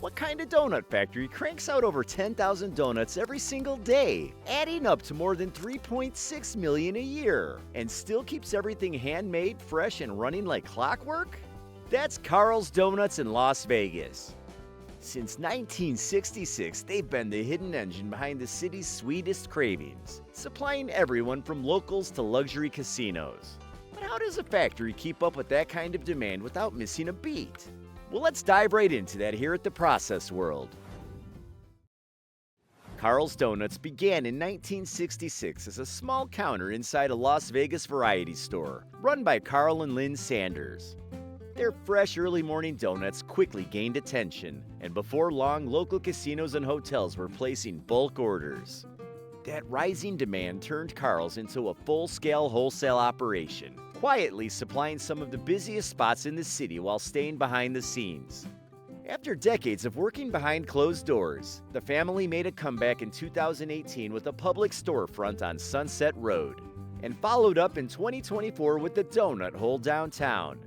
What kind of donut factory cranks out over 10,000 donuts every single day, adding up to more than 3.6 million a year, and still keeps everything handmade, fresh, and running like clockwork? That's Carl's Donuts in Las Vegas. Since 1966, they've been the hidden engine behind the city's sweetest cravings, supplying everyone from locals to luxury casinos. But how does a factory keep up with that kind of demand without missing a beat? Well, let's dive right into that here at the Process World. Carl's Donuts began in 1966 as a small counter inside a Las Vegas variety store, run by Carl and Lynn Sanders. Their fresh early morning donuts quickly gained attention, and before long, local casinos and hotels were placing bulk orders. That rising demand turned Carl's into a full-scale wholesale operation, quietly supplying some of the busiest spots in the city while staying behind the scenes. After decades of working behind closed doors, the family made a comeback in 2018 with a public storefront on Sunset Road, and followed up in 2024 with the Donut Hole downtown.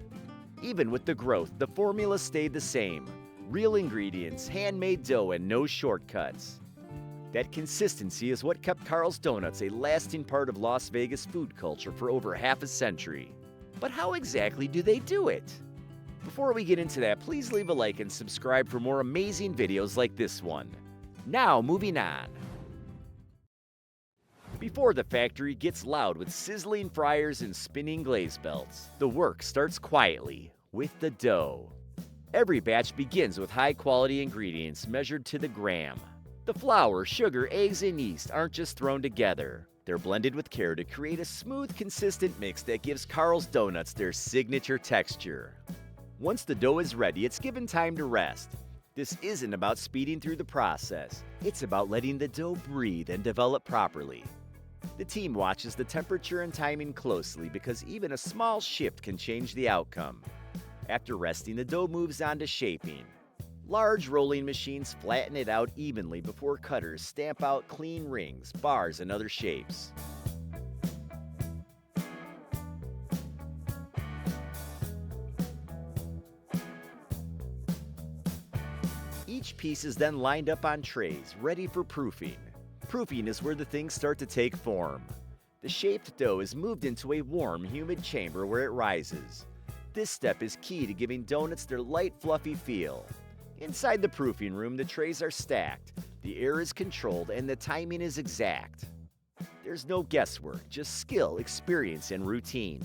Even with the growth, the formula stayed the same: real ingredients, handmade dough, and no shortcuts. That consistency is what kept Carl's Donuts a lasting part of Las Vegas food culture for over half a century. But how exactly do they do it? Before we get into that, please leave a like and subscribe for more amazing videos like this one. Now, moving on. Before the factory gets loud with sizzling fryers and spinning glaze belts, the work starts quietly, with the dough. Every batch begins with high-quality ingredients measured to the gram. The flour, sugar, eggs, and yeast aren't just thrown together. They're blended with care to create a smooth, consistent mix that gives Carl's Donuts their signature texture. Once the dough is ready, it's given time to rest. This isn't about speeding through the process. It's about letting the dough breathe and develop properly. The team watches the temperature and timing closely because even a small shift can change the outcome. After resting, the dough moves on to shaping. Large rolling machines flatten it out evenly before cutters stamp out clean rings, bars, and other shapes. Each piece is then lined up on trays, ready for proofing. Proofing is where the things start to take form. The shaped dough is moved into a warm, humid chamber where it rises. This step is key to giving donuts their light, fluffy feel. Inside the proofing room, the trays are stacked, the air is controlled, and the timing is exact. There's no guesswork, just skill, experience, and routine.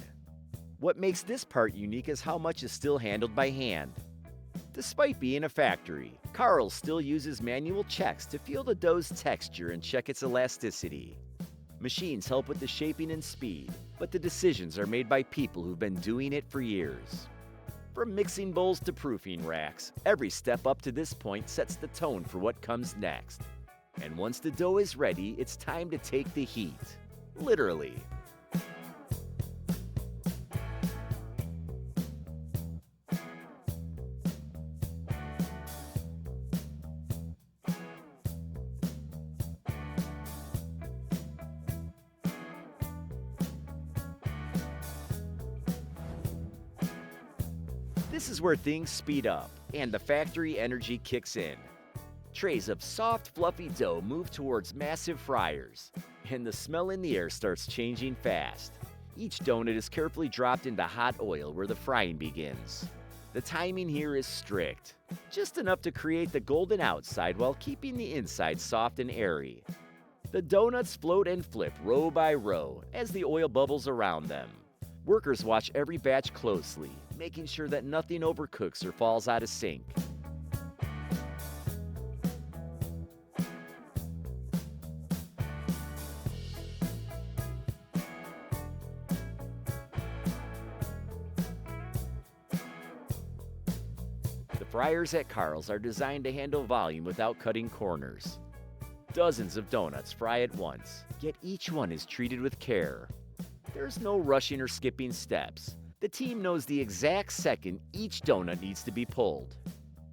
What makes this part unique is how much is still handled by hand. Despite being a factory, Carl still uses manual checks to feel the dough's texture and check its elasticity. Machines help with the shaping and speed, but the decisions are made by people who've been doing it for years. From mixing bowls to proofing racks, every step up to this point sets the tone for what comes next. And once the dough is ready, it's time to take the heat. Literally. This is where things speed up, and the factory energy kicks in. Trays of soft, fluffy dough move towards massive fryers, and the smell in the air starts changing fast. Each donut is carefully dropped into hot oil where the frying begins. The timing here is strict, just enough to create the golden outside while keeping the inside soft and airy. The donuts float and flip row by row as the oil bubbles around them. Workers watch every batch closely, making sure that nothing overcooks or falls out of sync. The fryers at Carl's are designed to handle volume without cutting corners. Dozens of donuts fry at once, yet each one is treated with care. There's no rushing or skipping steps. The team knows the exact second each donut needs to be pulled.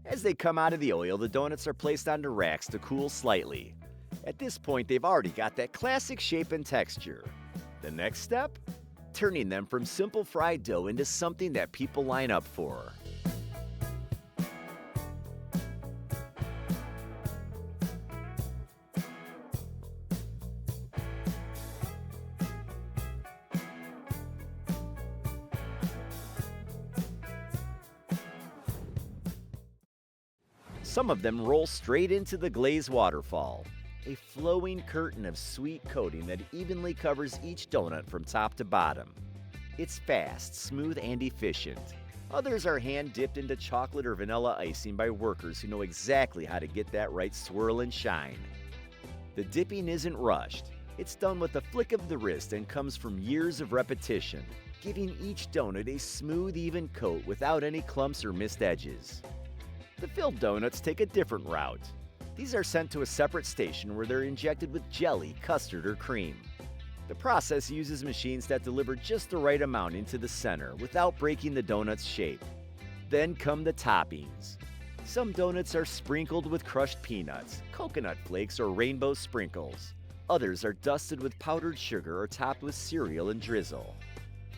As they come out of the oil, the donuts are placed onto racks to cool slightly. At this point, they've already got that classic shape and texture. The next step? Turning them from simple fried dough into something that people line up for. Some of them roll straight into the glaze waterfall, a flowing curtain of sweet coating that evenly covers each donut from top to bottom. It's fast, smooth, and efficient. Others are hand-dipped into chocolate or vanilla icing by workers who know exactly how to get that right swirl and shine. The dipping isn't rushed. It's done with a flick of the wrist and comes from years of repetition, giving each donut a smooth, even coat without any clumps or missed edges. The filled donuts take a different route. These are sent to a separate station where they're injected with jelly, custard, or cream. The process uses machines that deliver just the right amount into the center without breaking the donut's shape. Then come the toppings. Some donuts are sprinkled with crushed peanuts, coconut flakes, or rainbow sprinkles. Others are dusted with powdered sugar or topped with cereal and drizzle.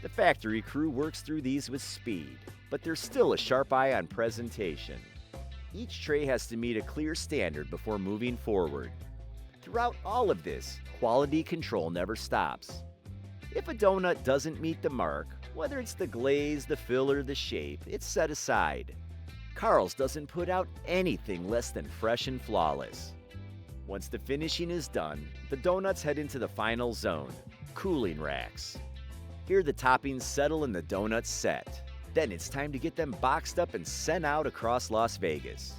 The factory crew works through these with speed, but there's still a sharp eye on presentation. Each tray has to meet a clear standard before moving forward. Throughout all of this, quality control never stops. If a donut doesn't meet the mark, whether it's the glaze, the fill, or the shape, it's set aside. Carl's doesn't put out anything less than fresh and flawless. Once the finishing is done, the donuts head into the final zone, cooling racks. Here the toppings settle and the donuts set. Then it's time to get them boxed up and sent out across Las Vegas.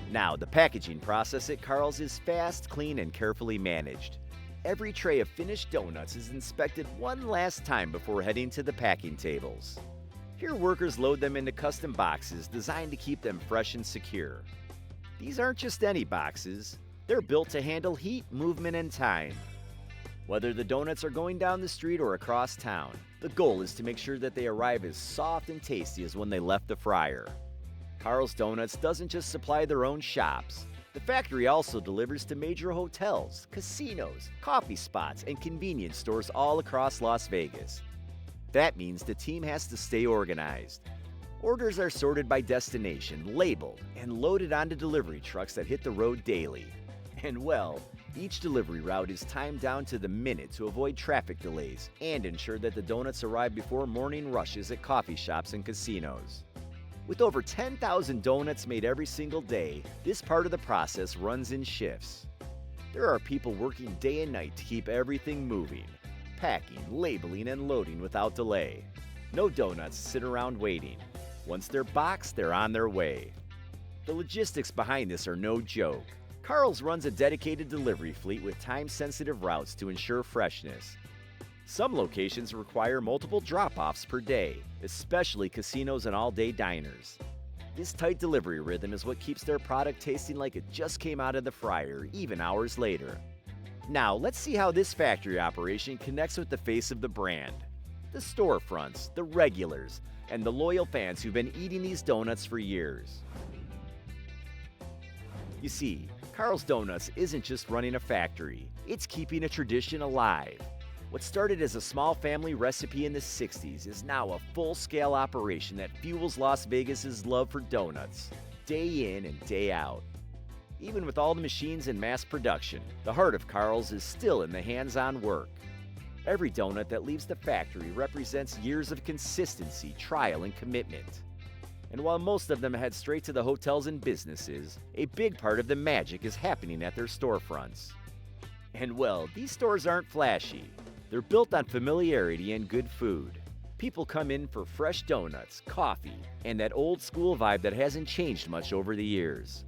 Now, the packaging process at Carl's is fast, clean, and carefully managed. Every tray of finished donuts is inspected one last time before heading to the packing tables. Here, workers load them into custom boxes designed to keep them fresh and secure. These aren't just any boxes. They're built to handle heat, movement, and time. Whether the donuts are going down the street or across town, the goal is to make sure that they arrive as soft and tasty as when they left the fryer. Carl's Donuts doesn't just supply their own shops. The factory also delivers to major hotels, casinos, coffee spots, and convenience stores all across Las Vegas. That means the team has to stay organized. Orders are sorted by destination, labeled, and loaded onto delivery trucks that hit the road daily. And well, each delivery route is timed down to the minute to avoid traffic delays and ensure that the donuts arrive before morning rushes at coffee shops and casinos. With over 10,000 donuts made every single day, this part of the process runs in shifts. There are people working day and night to keep everything moving, packing, labeling, and loading without delay. No donuts sit around waiting. Once they're boxed, they're on their way. The logistics behind this are no joke. Carl's runs a dedicated delivery fleet with time-sensitive routes to ensure freshness. Some locations require multiple drop-offs per day, especially casinos and all-day diners. This tight delivery rhythm is what keeps their product tasting like it just came out of the fryer, even hours later. Now, let's see how this factory operation connects with the face of the brand. The storefronts, the regulars, and the loyal fans who've been eating these donuts for years. You see, Carl's Donuts isn't just running a factory, it's keeping a tradition alive. What started as a small family recipe in the 60s is now a full-scale operation that fuels Las Vegas's love for donuts, day in and day out. Even with all the machines in mass production, the heart of Carl's is still in the hands-on work. Every donut that leaves the factory represents years of consistency, trial, and commitment. And while most of them head straight to the hotels and businesses, a big part of the magic is happening at their storefronts. And well, these stores aren't flashy. They're built on familiarity and good food. People come in for fresh donuts, coffee, and that old school vibe that hasn't changed much over the years.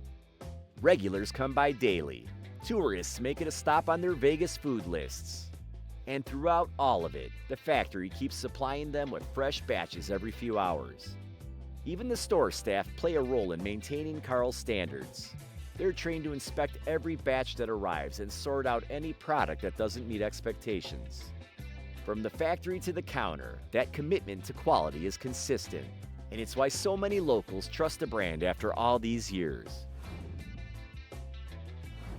Regulars come by daily. Tourists make it a stop on their Vegas food lists. And throughout all of it, the factory keeps supplying them with fresh batches every few hours. Even the store staff play a role in maintaining Carl's standards. They're trained to inspect every batch that arrives and sort out any product that doesn't meet expectations. From the factory to the counter, that commitment to quality is consistent, and it's why so many locals trust the brand after all these years.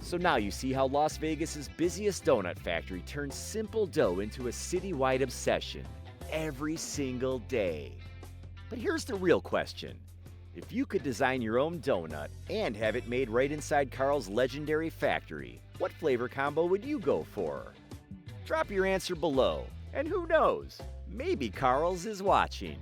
So now you see how Las Vegas's busiest donut factory turns simple dough into a citywide obsession every single day. But here's the real question. If you could design your own donut and have it made right inside Carl's legendary factory, what flavor combo would you go for? Drop your answer below, and who knows, maybe Carl's is watching.